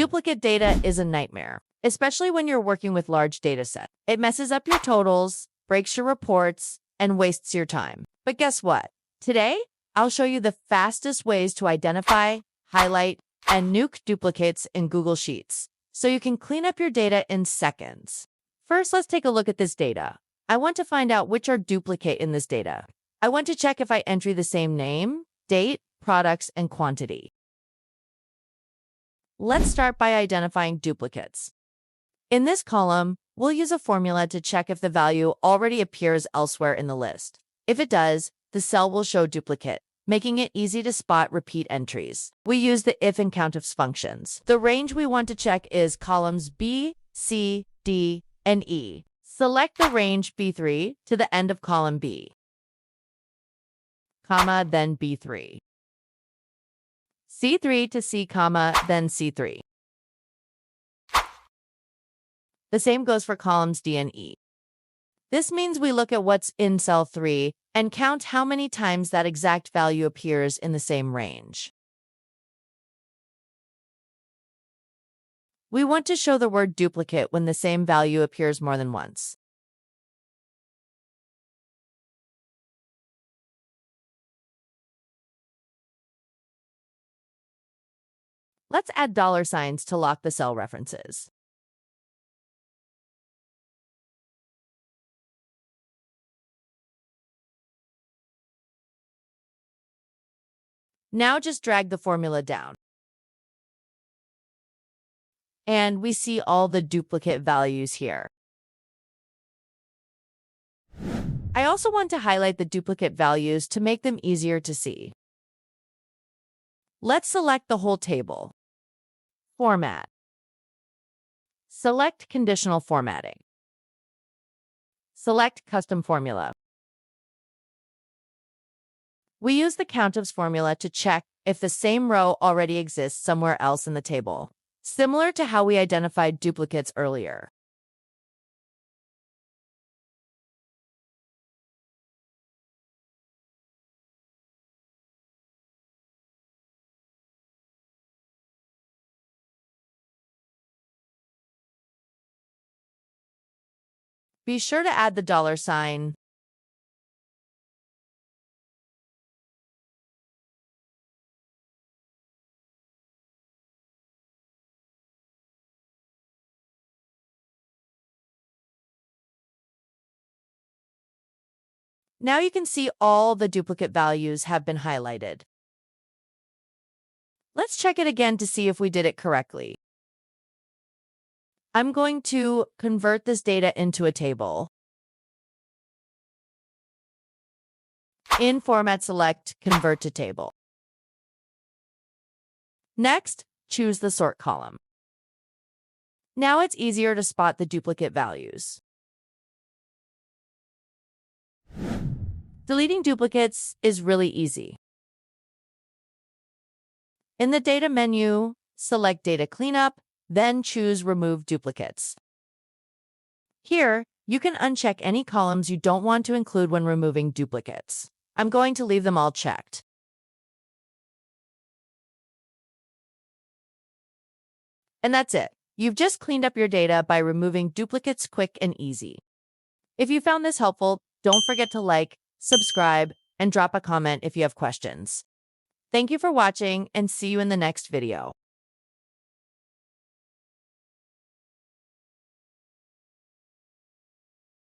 Duplicate data is a nightmare, especially when you're working with large data sets. It messes up your totals, breaks your reports, and wastes your time. But guess what? Today, I'll show you the fastest ways to identify, highlight, and nuke duplicates in Google Sheets, so you can clean up your data in seconds. First, let's take a look at this data. I want to find out which are duplicate in this data. I want to check if I enter the same name, date, products, and quantity. Let's start by identifying duplicates. In this column, we'll use a formula to check if the value already appears elsewhere in the list. If it does, the cell will show duplicate, making it easy to spot repeat entries. We use the if and countifs functions. The range we want to check is columns B, C, D, and E. Select the range B3 to the end of column B, comma, then B3. C3 to C, comma, then C3. The same goes for columns D and E. This means we look at what's in cell 3 and count how many times that exact value appears in the same range. We want to show the word duplicate when the same value appears more than once. Let's add dollar signs to lock the cell references. Now just drag the formula down. And we see all the duplicate values here. I also want to highlight the duplicate values to make them easier to see. Let's select the whole table. Format. Select conditional formatting. Select custom formula. We use the countifs formula to check if the same row already exists somewhere else in the table, similar to how we identified duplicates earlier. Be sure to add the dollar sign. Now you can see all the duplicate values have been highlighted. Let's check it again to see if we did it correctly. I'm going to convert this data into a table. In Format, select Convert to Table. Next, choose the Sort column. Now it's easier to spot the duplicate values. Deleting duplicates is really easy. In the Data menu, select Data Cleanup, then choose Remove Duplicates. Here, you can uncheck any columns you don't want to include when removing duplicates. I'm going to leave them all checked. And that's it. You've just cleaned up your data by removing duplicates quick and easy. If you found this helpful, don't forget to like, subscribe, and drop a comment if you have questions. Thank you for watching, and see you in the next video.